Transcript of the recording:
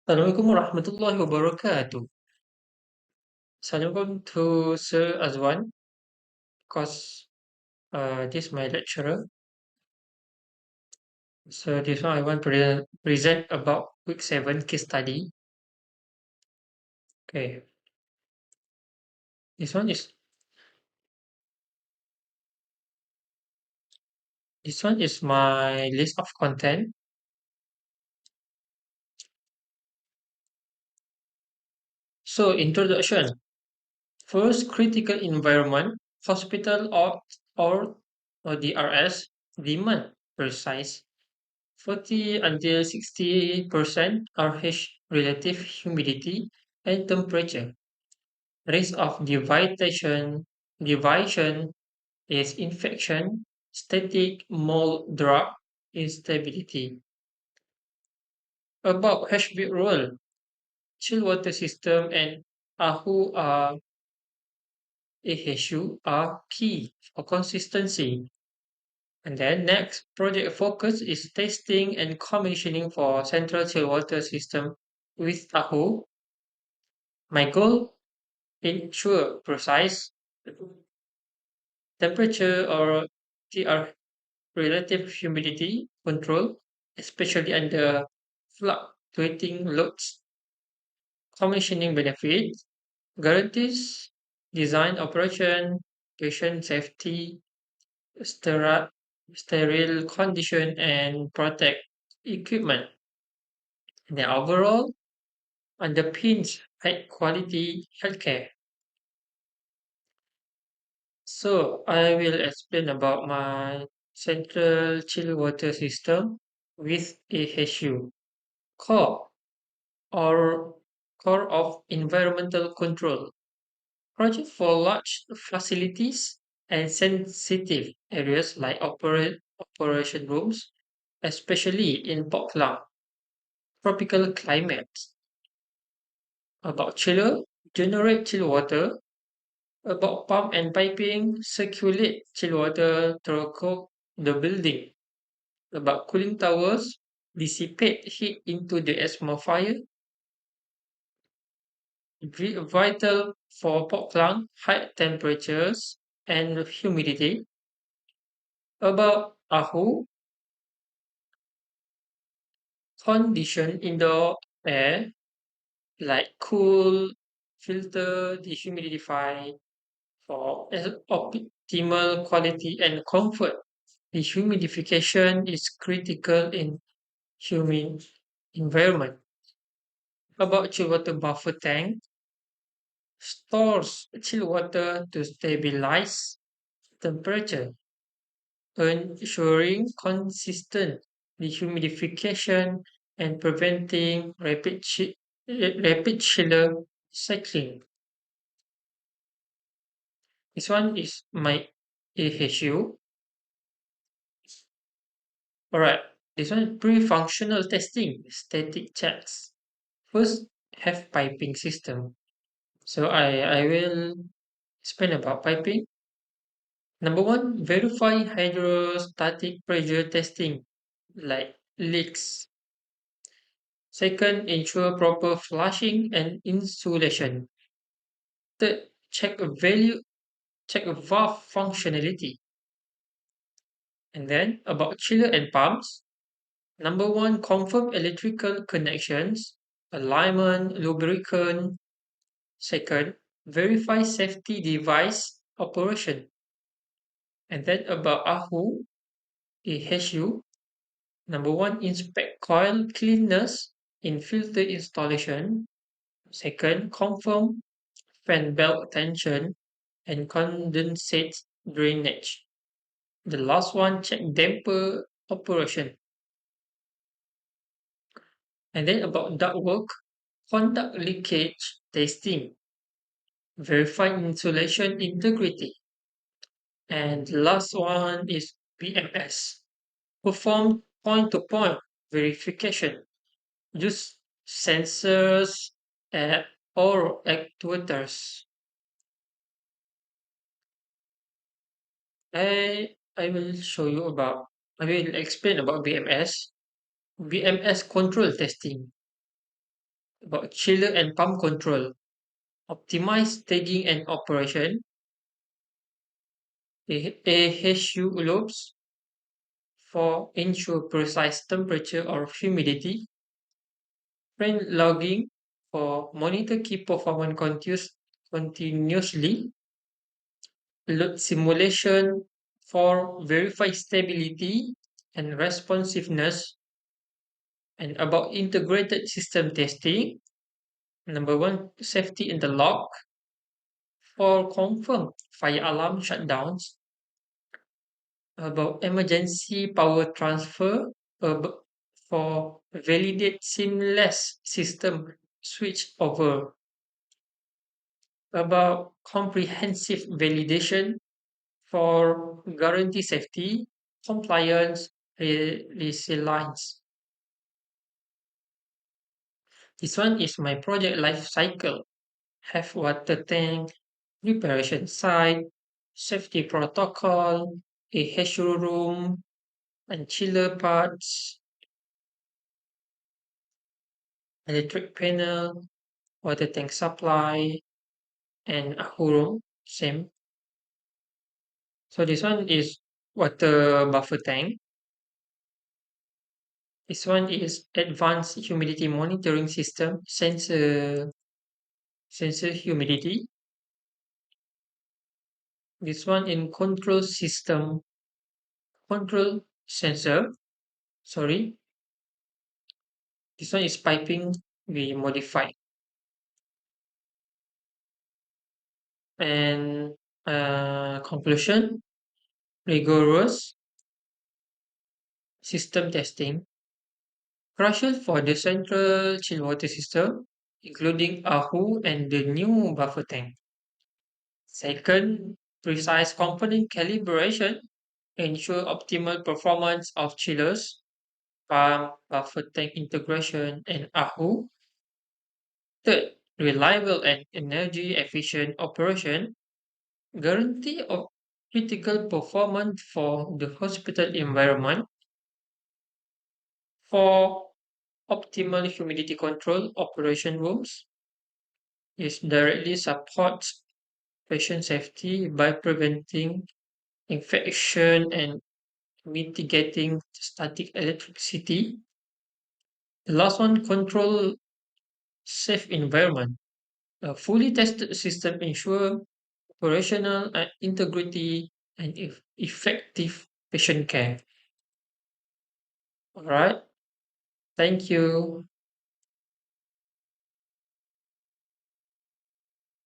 Assalamualaikum warahmatullahi wabarakatuh. So I'm going to Sir Azwan because this is my lecturer. So this one I want to present about week 7 case study. Okay, this one is this one is my list of content. So introduction. First, critical environment, hospital or DRS demand precise 40 until 60% RH relative humidity and temperature. Risk of deviation is infection, static mold drug instability. About HB rule, chill water system and AHU AHU are key for consistency. And then next, project focus is testing and commissioning for central chill water system with AHU. My goal, ensure precise temperature or TR relative humidity control, especially under fluctuating loads. Commissioning benefits guarantees design operation, patient safety, sterile, sterile condition, and protect equipment. The overall underpins high quality healthcare. So I will explain about my central chill water system with AHU. Core or core of environmental control. Project for large facilities and sensitive areas like operation rooms, especially in Portland, tropical climates. About chiller, generate chill water. About pump and piping, circulate chill water through the building. About cooling towers, dissipate heat into the atmosphere. Vital for pot plant, high temperatures and humidity. About AHU, condition indoor air like cool, filter, dehumidify for optimal quality and comfort. Dehumidification is critical in humid environment. About chill water buffer tank, stores chill water to stabilize temperature, ensuring consistent dehumidification and preventing rapid chiller cycling. This one is my AHU. Alright, this one is pre-functional testing, static checks. First, have piping system. So I will explain about piping. Number one, verify hydrostatic pressure testing, like leaks. Second, ensure proper flushing and insulation. Third, check valve functionality. And then about chiller and pumps. Number one, confirm electrical connections, alignment, lubricant. Second, verify safety device operation. And then about AHU. Number one, inspect coil cleanness in filter installation. Second, confirm fan belt tension and condensate drainage. The last one, check damper operation. And then about ductwork, conduct leakage testing, verify insulation integrity. And the last one is BMS, perform point-to-point verification. Use sensors or actuators. I will show you about, I will explain about BMS. BMS control testing. about chiller and pump control, optimize staging and operation, AHU loops for ensure precise temperature or humidity, trend logging for monitor key performance continuously, load simulation for verify stability and responsiveness, and about integrated system testing. Number one, safety interlock for confirm fire alarm shutdowns, about emergency power transfer for validate seamless system switch over, about comprehensive validation for guarantee safety, compliance, resilience. This one is my project life cycle. Have water tank, preparation site, safety protocol, a HSU room, and chiller parts, electric panel, water tank supply, and a room. Same. So this one is water buffer tank. This one is advanced humidity monitoring system, sensor humidity. This one in control system, control sensor. Sorry, this one is piping we modify. And conclusion, rigorous system testing, crucial for the central chill water system, including AHU and the new buffer tank. Second, precise component calibration ensure optimal performance of chillers, pump, buffer tank integration, and AHU. Third, reliable and energy efficient operation, guarantee of critical performance for the hospital environment. For optimal humidity control operation rooms, is directly supports patient safety by preventing infection and mitigating static electricity. The last one, control safe environment. A fully tested system ensure operational integrity and effective patient care. All right. Thank you.